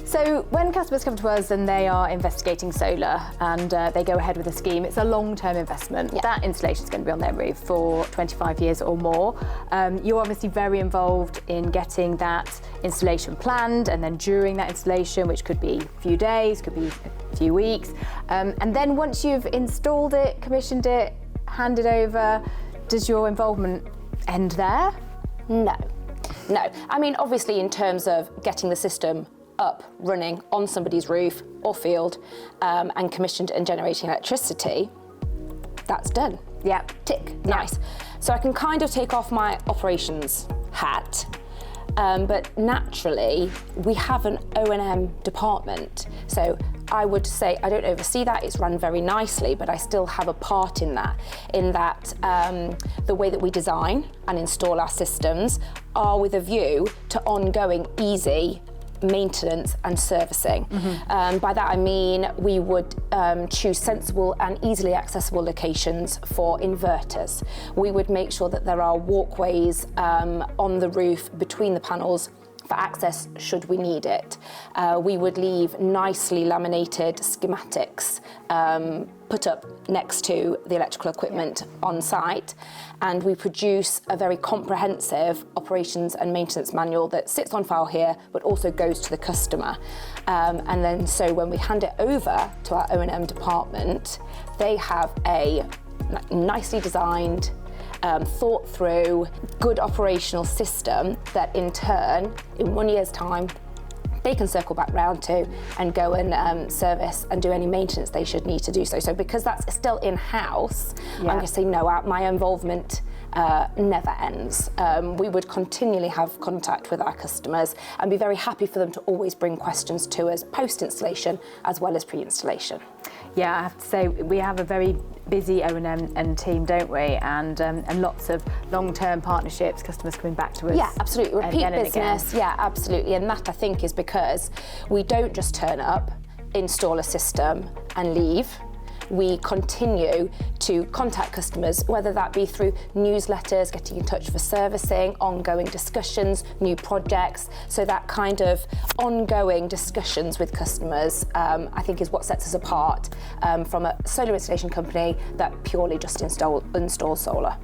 So when customers come to us and they are investigating solar and they go ahead with a scheme, it's a long-term investment. Yeah. That installation is going to be on their roof for 25 years or more. You're obviously very involved in getting that installation planned, and then during that installation, which could be a few days, could be a few weeks. And then once you've installed it, commissioned it, handed over, does your involvement end there? No. I mean, obviously in terms of getting the system up, running on somebody's roof or field, and commissioned and generating electricity, that's done. Yeah. Tick, nice. So I can kind of take off my operations hat, but naturally we have an O&M department. So I would say I don't oversee that, it's run very nicely, but I still have a part in that, the way that we design and install our systems are with a view to ongoing easy maintenance and servicing. By that I mean we would choose sensible and easily accessible locations for inverters. We would make sure that there are walkways on the roof between the panels for access should we need it. We would leave nicely laminated schematics put up next to the electrical equipment on site, and we produce a very comprehensive operations and maintenance manual that sits on file here but also goes to the customer. And then so when we hand it over to our O&M department, they have a nicely designed, thought through, good operational system that in turn, in 1 year's time, they can circle back round to and go and service and do any maintenance they should need to do so. So because that's still in-house, I'm going to say no, my involvement never ends. We would continually have contact with our customers and be very happy for them to always bring questions to us post-installation as well as pre-installation. Yeah, I have to say we have a very busy O&M team, don't we? And lots of long-term partnerships, customers coming back to us. Yeah, absolutely. Repeat again and business. again. Yeah, absolutely. And that I think is because we don't just turn up, install a system and leave. We continue to contact customers, whether that be through newsletters, getting in touch for servicing, ongoing discussions, new projects. So that kind of ongoing discussions with customers, I think is what sets us apart from a solar installation company that purely just installs solar.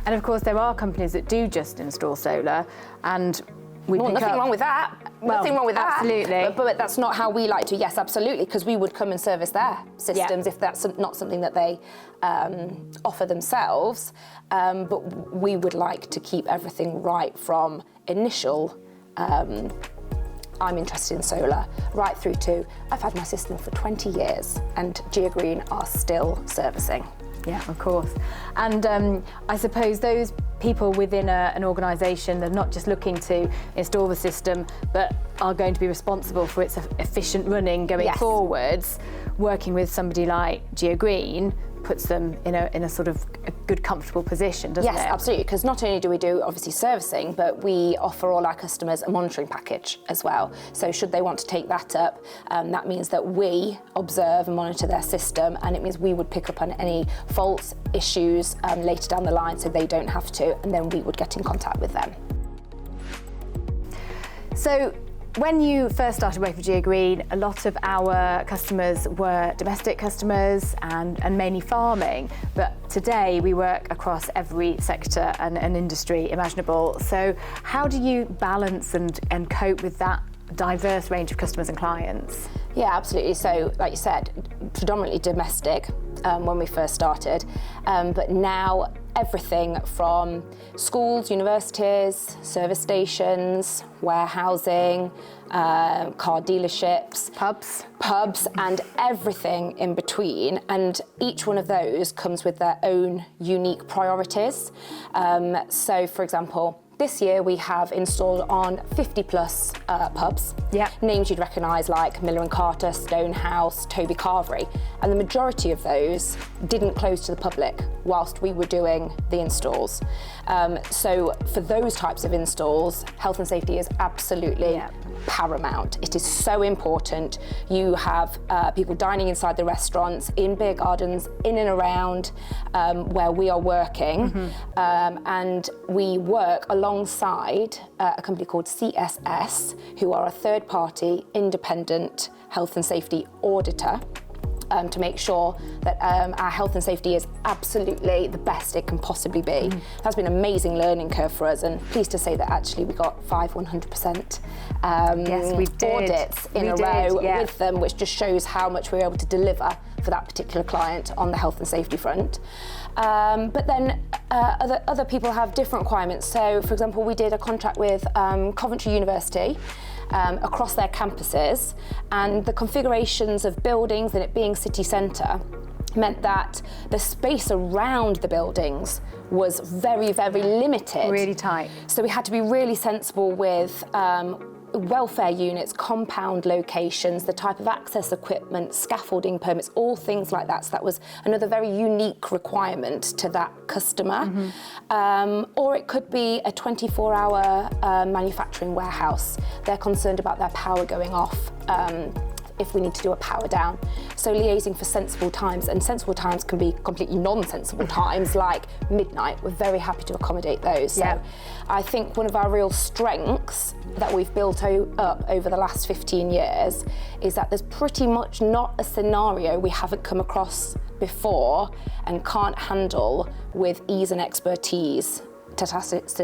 And of course, there are companies that do just install solar, and nothing wrong with that. Nothing wrong with that. Absolutely. But that's not how we like to. Yes, absolutely, because we would come and service their systems if that's not something that they offer themselves. But we would like to keep everything right from initial, I'm interested in solar, right through to I've had my system for 20 years and Geo Green are still servicing. Yeah, of course. And I suppose those people within an organisation, they're not just looking to install the system, but are going to be responsible for its efficient running going forwards. Working with somebody like Geo Green puts them in a sort of a good, comfortable position, doesn't it? Yes, absolutely, because not only do we do obviously servicing, but we offer all our customers a monitoring package as well. So should they want to take that up, that means that we observe and monitor their system, and it means we would pick up on any faults, issues later down the line so they don't have to, and then we would get in contact with them. So when you first started working for Geo Green, a lot of our customers were domestic customers and mainly farming, but today we work across every sector and industry imaginable. So how do you balance and cope with that diverse range of customers and clients? Yeah, absolutely. So, like you said, predominantly domestic when we first started, but now everything from schools, universities, service stations, warehousing, car dealerships, pubs, and everything in between. And each one of those comes with their own unique priorities. So, for example, this year we have installed on 50 plus pubs. Names you'd recognise like Miller & Carter, Stonehouse, Toby Carvery. And the majority of those didn't close to the public whilst we were doing the installs. So for those types of installs, health and safety is absolutely paramount. It is so important. You have people dining inside the restaurants, in beer gardens, in and around where we are working, and we work alongside a company called CSS, who are a third-party independent health and safety auditor, to make sure that our health and safety is absolutely the best it can possibly be. That's been an amazing learning curve for us, and pleased to say that actually we got 100% Yes, we did. audits in a row with them, which just shows how much we were able to deliver for that particular client on the health and safety front. But then other people have different requirements. So, for example, we did a contract with Coventry University across their campuses, and the configurations of buildings and it being city centre meant that the space around the buildings was very, very limited. Really tight. So we had to be really sensible with welfare units, compound locations, the type of access equipment, scaffolding permits, all things like that. So that was another very unique requirement to that customer. Or it could be a 24-hour manufacturing warehouse. They're concerned about their power going off if we need to do a power down. So liaising for sensible times, and sensible times can be completely non-sensible times, like midnight. We're very happy to accommodate those. So I think one of our real strengths that we've built up over the last 15 years is that there's pretty much not a scenario we haven't come across before and can't handle with ease and expertise to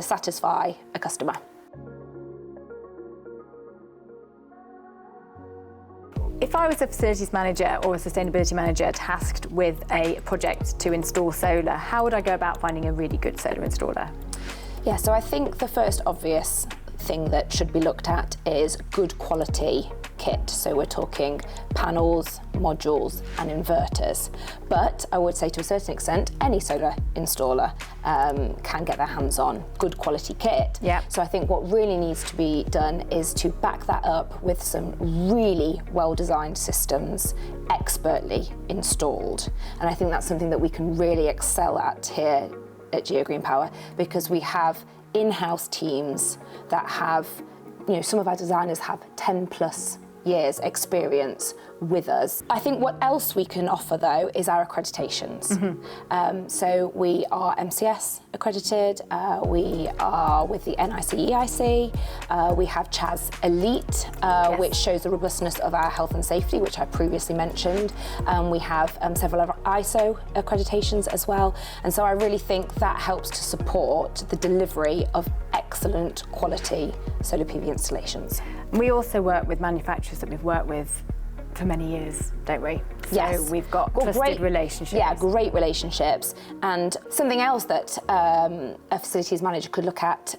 satisfy a customer. If I was a facilities manager or a sustainability manager tasked with a project to install solar, how would I go about finding a really good solar installer? Yeah, so I think the first obvious thing that should be looked at is good quality kit. So we're talking panels, modules and inverters. But I would say to a certain extent, any solar installer can get their hands on good quality kit. So I think what really needs to be done is to back that up with some really well-designed systems, expertly installed. And I think that's something that we can really excel at here at Geo Green Power, because we have in-house teams that have, you know, some of our designers have 10 plus years experience with us. I think what else we can offer though is our accreditations. So we are MCS accredited, we are with the NIC-EIC, we have CHAS Elite, which shows the robustness of our health and safety, which I previously mentioned. We have several other ISO accreditations as well, and so I really think that helps to support the delivery of excellent quality solar PV installations. We also work with manufacturers that we've worked with for many years, don't we? So we've got trusted relationships. Yeah, great relationships. And something else that a facilities manager could look at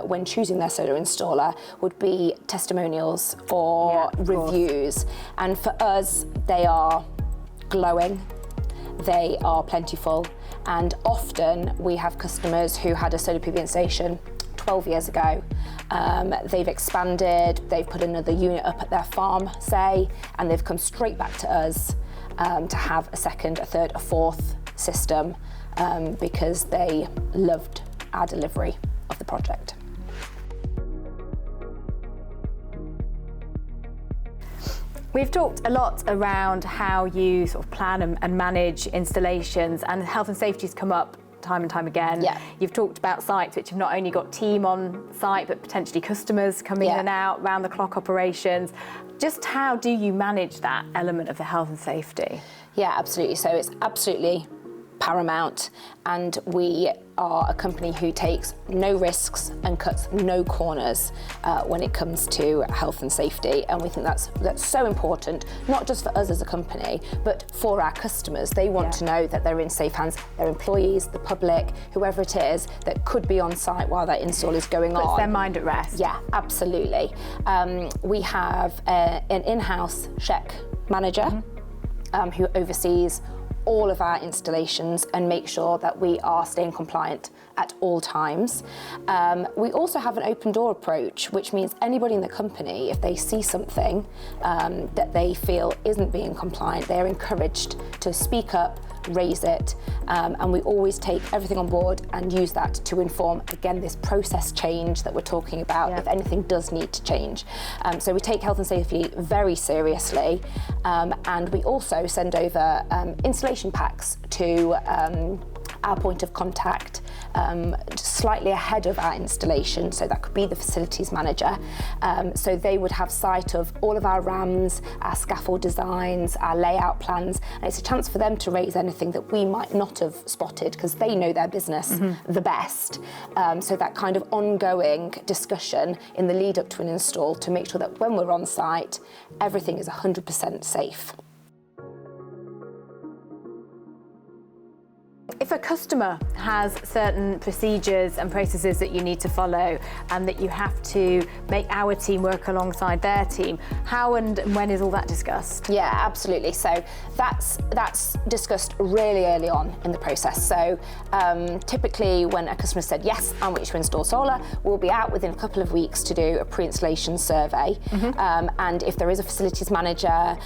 when choosing their solar installer would be testimonials or reviews. And for us, they are glowing, they are plentiful, and often we have customers who had a solar PV installation 12 years ago. They've expanded, they've put another unit up at their farm, say, and they've come straight back to us to have a second, a third, a fourth system because they loved our delivery of the project. We've talked a lot around how you sort of plan and manage installations, and health and safety's come up time and time again. You've talked about sites which have not only got team on site but potentially customers coming in and out, round the clock operations. Just how do you manage that element of the health and safety? Yeah, absolutely. So it's absolutely paramount, and we are a company who takes no risks and cuts no corners when it comes to health and safety, and we think that's so important, not just for us as a company but for our customers. They want to know that they're in safe hands, their employees, the public, whoever it is that could be on site while that install is going on. Puts their mind at rest. Yeah, absolutely. We have an in-house SHEC manager who oversees all of our installations and make sure that we are staying compliant at all times. We also have an open door approach, which means anybody in the company, if they see something that they feel isn't being compliant, they're encouraged to speak up, raise it, and we always take everything on board and use that to inform, again, this process change that we're talking about, if anything does need to change. So we take health and safety very seriously, and we also send over installation packs to our point of contact slightly ahead of our installation, so that could be the facilities manager. So they would have sight of all of our RAMs, our scaffold designs, our layout plans, and it's a chance for them to raise anything that we might not have spotted, because they know their business the best. So that kind of ongoing discussion in the lead up to an install to make sure that when we're on site, everything is 100% safe. If a customer has certain procedures and processes that you need to follow and that you have to make our team work alongside their team, how and when is all that discussed? Yeah, absolutely. So that's discussed really early on in the process. So typically when a customer said, yes, I want you to install solar, we'll be out within a couple of weeks to do a pre-installation survey. And if there is a facilities manager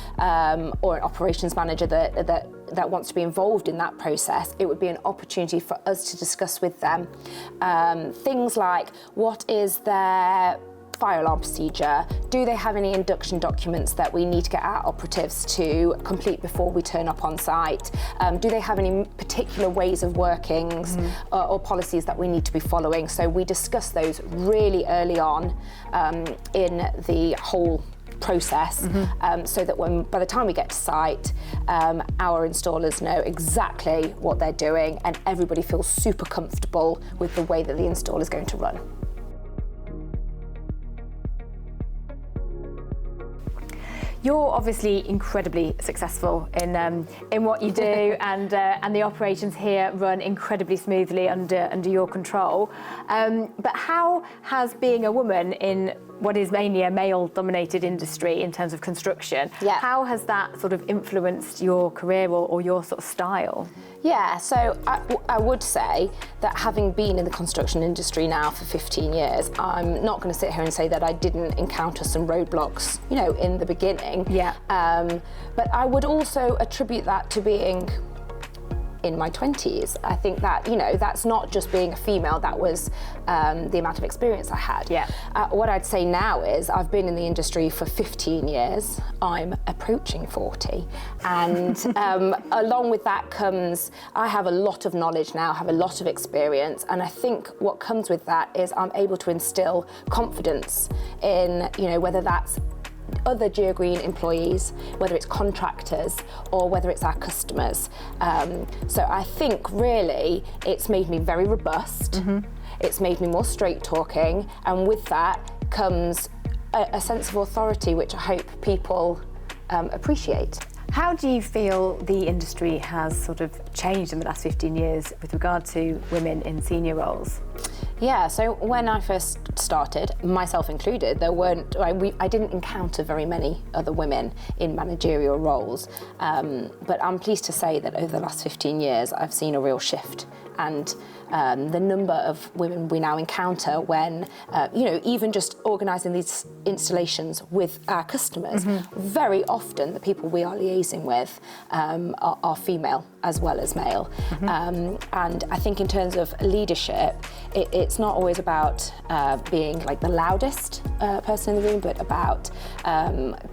or an operations manager that wants to be involved in that process, it would be an opportunity for us to discuss with them things like, what is their fire alarm procedure? Do they have any induction documents that we need to get our operatives to complete before we turn up on site? Do they have any particular ways of workings or policies that we need to be following? So we discuss those really early on in the whole process, so that by the time we get to site, our installers know exactly what they're doing and everybody feels super comfortable with the way that the install is going to run. You're obviously incredibly successful in what you do, and the operations here run incredibly smoothly under your control. But how has being a woman in what is mainly a male-dominated industry in terms of construction, how has that sort of influenced your career or your sort of style? Yeah, so I would say that having been in the construction industry now for 15 years, I'm not going to sit here and say that I didn't encounter some roadblocks, you know, in the beginning. Yeah. But I would also attribute that to being in my 20s. I think that, you know, that's not just being a female, that was the amount of experience I had. Yeah. What I'd say now is I've been in the industry for 15 years. I'm approaching 40. And along with that comes, I have a lot of knowledge now, have a lot of experience. And I think what comes with that is I'm able to instill confidence in, you know, whether that's other Geo Green employees, whether it's contractors or whether it's our customers. So I think really it's made me very robust, it's made me more straight talking, and with that comes a sense of authority which I hope people appreciate. How do you feel the industry has sort of changed in the last 15 years with regard to women in senior roles? Yeah, so when I first started, myself included, I didn't encounter very many other women in managerial roles. But I'm pleased to say that over the last 15 years, I've seen a real shift. And the number of women we now encounter when, you know, even just organising these installations with our customers, very often the people we are liaising with are female as well as male. And I think in terms of leadership, it's not always about being like the loudest person in the room, but about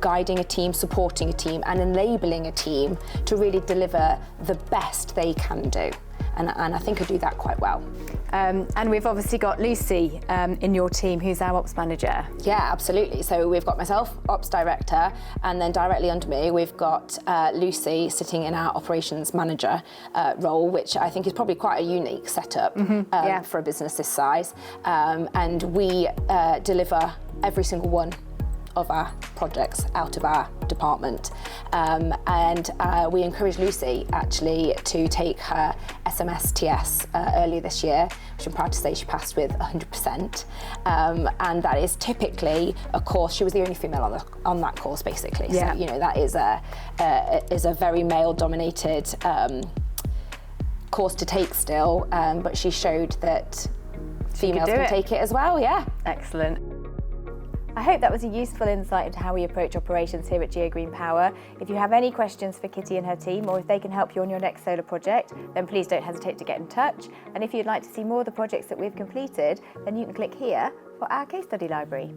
guiding a team, supporting a team and enabling a team to really deliver the best they can do. And I think I do that quite well. And we've obviously got Lucy in your team, who's our ops manager. Yeah, absolutely. So we've got myself, ops director, and then directly under me, we've got Lucy sitting in our operations manager role, which I think is probably quite a unique setup for a business this size. And we deliver every single one of our projects out of our department. And we encouraged Lucy actually to take her SMSTS earlier this year, which I'm proud to say she passed with 100%. And that is typically a course, she was the only female on that course basically. Yeah. So, you know, that is a very male-dominated course to take still, but she showed that females can take it as well, yeah. Excellent. I hope that was a useful insight into how we approach operations here at Geo Green Power. If you have any questions for Kitty and her team, or if they can help you on your next solar project, then please don't hesitate to get in touch. And if you'd like to see more of the projects that we've completed, then you can click here for our case study library.